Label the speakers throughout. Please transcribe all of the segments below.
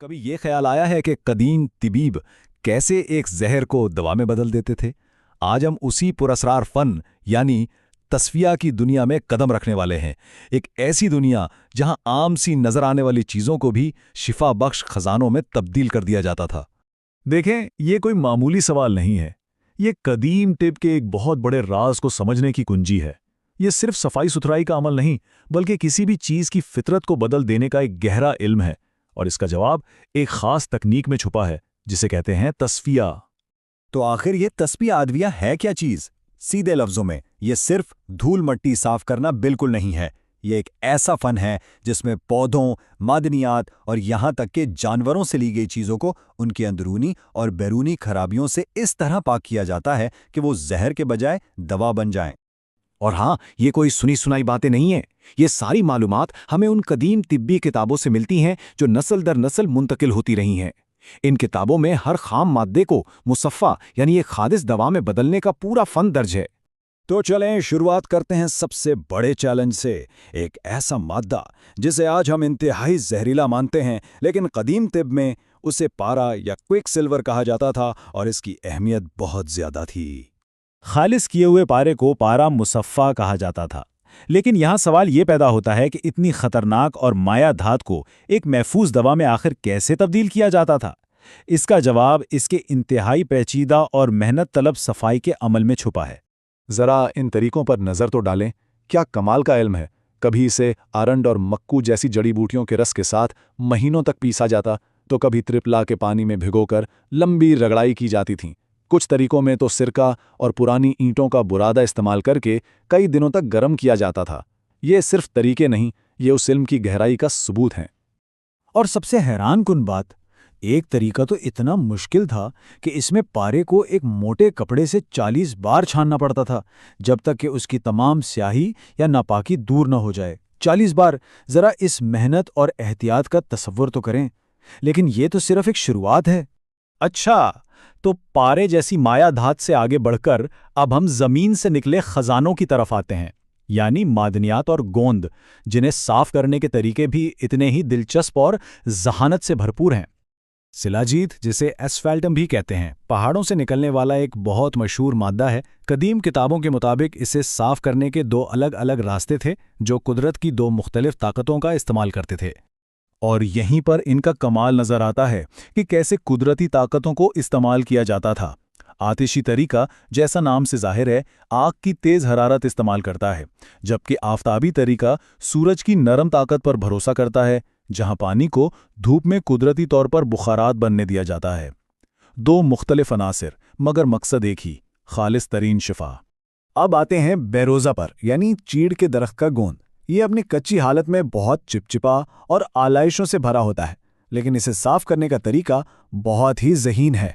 Speaker 1: کبھی یہ خیال آیا ہے کہ قدیم طبیب کیسے ایک زہر کو دوا میں بدل دیتے تھے؟ آج ہم اسی پراسرار فن یعنی تصفیہ کی دنیا میں قدم رکھنے والے ہیں، ایک ایسی دنیا جہاں عام سی نظر آنے والی چیزوں کو بھی شفا بخش خزانوں میں تبدیل کر دیا جاتا تھا۔
Speaker 2: دیکھیں، یہ کوئی معمولی سوال نہیں ہے، یہ قدیم طب کے ایک بہت بڑے راز کو سمجھنے کی کنجی ہے۔ یہ صرف صفائی ستھرائی کا عمل نہیں، بلکہ کسی بھی چیز کی فطرت کو بدل دینے کا ایک گہرا علم ہے، اور اس کا جواب ایک خاص تکنیک میں چھپا ہے جسے کہتے ہیں تصفیہ۔
Speaker 3: تو آخر یہ تصفیہ ادویہ ہے کیا چیز؟ سیدھے لفظوں میں یہ صرف دھول مٹی صاف کرنا بالکل نہیں ہے، یہ ایک ایسا فن ہے جس میں پودوں، معدنیات اور یہاں تک کہ جانوروں سے لی گئی چیزوں کو ان کی اندرونی اور بیرونی خرابیوں سے اس طرح پاک کیا جاتا ہے کہ وہ زہر کے بجائے دوا بن جائیں۔
Speaker 4: اور ہاں، یہ کوئی سنی سنائی باتیں نہیں ہیں، یہ ساری معلومات ہمیں ان قدیم طبی کتابوں سے ملتی ہیں جو نسل در نسل منتقل ہوتی رہی ہیں۔ ان کتابوں میں ہر خام مادے کو مصفہ یعنی ایک خالص دوا میں بدلنے کا پورا فن درج ہے۔
Speaker 3: تو چلیں شروعات کرتے ہیں سب سے بڑے چیلنج سے، ایک ایسا مادہ جسے آج ہم انتہائی زہریلا مانتے ہیں، لیکن قدیم طب میں اسے پارا یا کوئک سلور کہا جاتا تھا اور اس کی اہمیت بہت زیادہ تھی۔
Speaker 2: خالص کیے ہوئے پارے کو پارا مصفہ کہا جاتا تھا، لیکن یہاں سوال یہ پیدا ہوتا ہے کہ اتنی خطرناک اور مایا دھات کو ایک محفوظ دوا میں آخر کیسے تبدیل کیا جاتا تھا؟ اس کا جواب اس کے انتہائی پیچیدہ اور محنت طلب صفائی کے عمل میں چھپا ہے۔
Speaker 5: ذرا ان طریقوں پر نظر تو ڈالیں، کیا کمال کا علم ہے۔ کبھی اسے آرنڈ اور مکو جیسی جڑی بوٹیوں کے رس کے ساتھ مہینوں تک پیسا جاتا، تو کبھی ترپلا کے پانی میں بھگو کر لمبی رگڑائی کی جاتی تھیں۔ کچھ طریقوں میں تو سرکہ اور پرانی اینٹوں کا برادہ استعمال کر کے کئی دنوں تک گرم کیا جاتا تھا۔ یہ صرف طریقے نہیں، یہ اس علم کی گہرائی کا ثبوت ہیں۔
Speaker 2: اور سب سے حیران کن بات، ایک طریقہ تو اتنا مشکل تھا کہ اس میں پارے کو ایک موٹے کپڑے سے 40 بار چھاننا پڑتا تھا جب تک کہ اس کی تمام سیاہی یا ناپاکی دور نہ ہو جائے۔ 40 بار! ذرا اس محنت اور احتیاط کا تصور تو کریں۔ لیکن یہ تو صرف ایک شروعات ہے۔ اچھا، تو پارے جیسی مایا دھات سے آگے بڑھ کر اب ہم زمین سے نکلے خزانوں کی طرف آتے ہیں، یعنی معدنیات اور گوند، جنہیں صاف کرنے کے طریقے بھی اتنے ہی دلچسپ اور ذہانت سے بھرپور ہیں۔ سلاجیت، جسے ایسفالٹم بھی کہتے ہیں، پہاڑوں سے نکلنے والا ایک بہت مشہور مادہ ہے۔ قدیم کتابوں کے مطابق اسے صاف کرنے کے 2 الگ الگ راستے تھے جو قدرت کی 2 مختلف طاقتوں کا استعمال کرتے تھے۔ اور یہیں پر ان کا کمال نظر آتا ہے کہ کیسے قدرتی طاقتوں کو استعمال کیا جاتا تھا۔ آتشی طریقہ، جیسا نام سے ظاہر ہے، آگ کی تیز حرارت استعمال کرتا ہے، جبکہ آفتابی طریقہ سورج کی نرم طاقت پر بھروسہ کرتا ہے، جہاں پانی کو دھوپ میں قدرتی طور پر بخارات بننے دیا جاتا ہے۔ 2 مختلف عناصر، مگر مقصد ایک ہی، خالص ترین شفا۔
Speaker 3: اب آتے ہیں بیروزہ پر، یعنی چیڑ کے درخت کا گوند۔ یہ اپنی کچی حالت میں بہت چپچپا اور آلائشوں سے بھرا ہوتا ہے، لیکن اسے صاف کرنے کا طریقہ بہت ہی ذہین ہے۔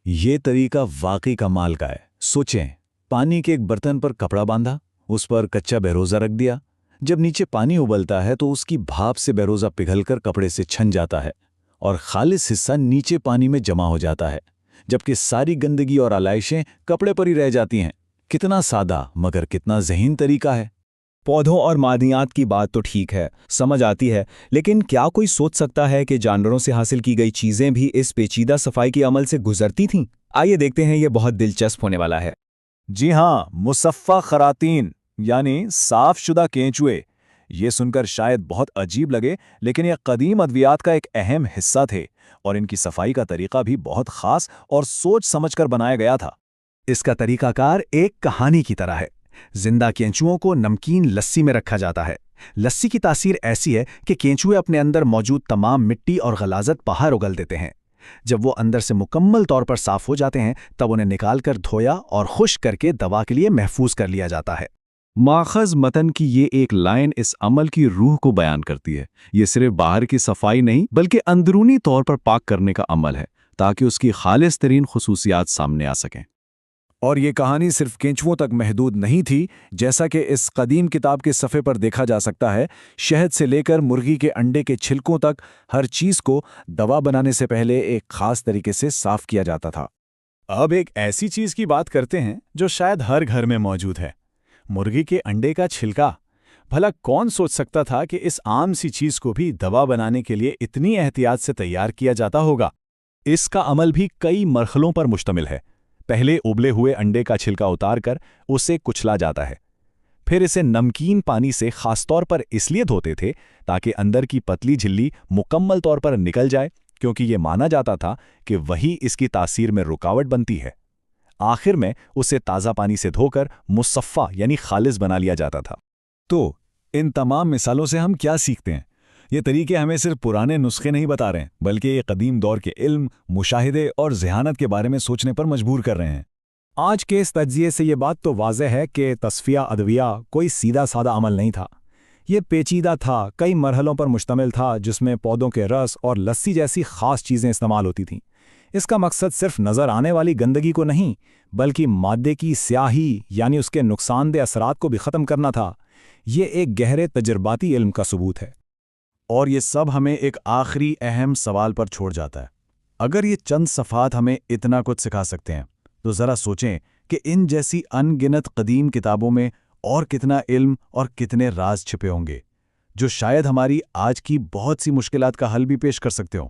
Speaker 1: یہ طریقہ واقعی کمال کا ہے۔ سوچیں، پانی کے ایک برتن پر کپڑا باندھا، اس پر کچا بیروزہ رکھ دیا۔ جب نیچے پانی ابلتا ہے تو اس کی بھاپ سے بیروزہ پگھل کر کپڑے سے چھن جاتا ہے اور خالص حصہ نیچے پانی میں جمع ہو جاتا ہے، جبکہ ساری گندگی اور آلائشیں کپڑے پر ہی رہ جاتی ہیں۔ کتنا سادہ مگر کتنا ذہین طریقہ ہے۔
Speaker 6: پودوں اور معدنیات کی بات تو ٹھیک ہے، سمجھ آتی ہے، لیکن کیا کوئی سوچ سکتا ہے کہ جانوروں سے حاصل کی گئی چیزیں بھی اس پیچیدہ صفائی کے عمل سے گزرتی تھیں؟ آئیے دیکھتے ہیں، یہ بہت دلچسپ ہونے والا ہے۔
Speaker 3: جی ہاں، مصفہ خراطین یعنی صاف شدہ کینچوئے۔ یہ سن کر شاید بہت عجیب لگے، لیکن یہ قدیم ادویات کا ایک اہم حصہ تھے، اور ان کی صفائی کا طریقہ بھی بہت خاص اور سوچ سمجھ کر بنایا گیا تھا۔
Speaker 4: اس کا طریقہ کار ایک کہانی کی طرح ہے۔ زندہ کینچوؤں کو نمکین لسی میں رکھا جاتا ہے۔ لسی کی تاثیر ایسی ہے کہ کینچوئے اپنے اندر موجود تمام مٹی اور غلاظت باہر اگل دیتے ہیں۔ جب وہ اندر سے مکمل طور پر صاف ہو جاتے ہیں، تب انہیں نکال کر دھویا اور خشک کر کے دوا کے لیے محفوظ کر لیا جاتا ہے۔
Speaker 5: ماخذ متن کی یہ ایک لائن اس عمل کی روح کو بیان کرتی ہے۔ یہ صرف باہر کی صفائی نہیں، بلکہ اندرونی طور پر پاک کرنے کا عمل ہے، تاکہ اس کی خالص ترین خصوصیات سامنے آ سکیں۔
Speaker 3: اور یہ کہانی صرف کینچوؤں تک محدود نہیں تھی، جیسا کہ اس قدیم کتاب کے صفحے پر دیکھا جا سکتا ہے۔ شہد سے لے کر مرغی کے انڈے کے چھلکوں تک ہر چیز کو دوا بنانے سے پہلے ایک خاص طریقے سے صاف کیا جاتا تھا۔
Speaker 2: اب ایک ایسی چیز کی بات کرتے ہیں جو شاید ہر گھر میں موجود ہے، مرغی کے انڈے کا چھلکا۔
Speaker 5: بھلا کون سوچ سکتا تھا کہ اس عام سی چیز کو بھی دوا بنانے کے لیے اتنی احتیاط سے تیار کیا جاتا ہوگا؟ اس کا عمل بھی کئی مرحلوں پر مشتمل ہے۔ پہلے ابلے ہوئے انڈے کا چھلکا اتار کر اسے کچلا جاتا ہے، پھر اسے نمکین پانی سے خاص طور پر اس لیے دھوتے تھے تاکہ اندر کی پتلی جھلی مکمل طور پر نکل جائے، کیونکہ یہ مانا جاتا تھا کہ وہی اس کی تاثیر میں رکاوٹ بنتی ہے۔ آخر میں اسے تازہ پانی سے دھو کر مصفہ یعنی خالص بنا لیا جاتا تھا۔
Speaker 1: تو ان تمام مثالوں سے ہم کیا سیکھتے ہیں؟ یہ طریقے ہمیں صرف پرانے نسخے نہیں بتا رہے ہیں، بلکہ یہ قدیم دور کے علم، مشاہدے اور ذہانت کے بارے میں سوچنے پر مجبور کر رہے ہیں۔
Speaker 3: آج کے اس تجزیے سے یہ بات تو واضح ہے کہ تصفیہ ادویہ کوئی سیدھا سادہ عمل نہیں تھا۔ یہ پیچیدہ تھا، کئی مرحلوں پر مشتمل تھا، جس میں پودوں کے رس اور لسی جیسی خاص چیزیں استعمال ہوتی تھیں۔ اس کا مقصد صرف نظر آنے والی گندگی کو نہیں، بلکہ مادے کی سیاہی یعنی اس کے نقصان دہ اثرات کو بھی ختم کرنا تھا۔ یہ ایک گہرے تجرباتی علم کا ثبوت ہے۔
Speaker 1: اور یہ سب ہمیں ایک آخری اہم سوال پر چھوڑ جاتا ہے۔ اگر یہ چند صفحات ہمیں اتنا کچھ سکھا سکتے ہیں تو ذرا سوچیں کہ ان جیسی ان گنت قدیم کتابوں میں اور کتنا علم اور کتنے راز چھپے ہوں گے، جو شاید ہماری آج کی بہت سی مشکلات کا حل بھی پیش کر سکتے ہوں۔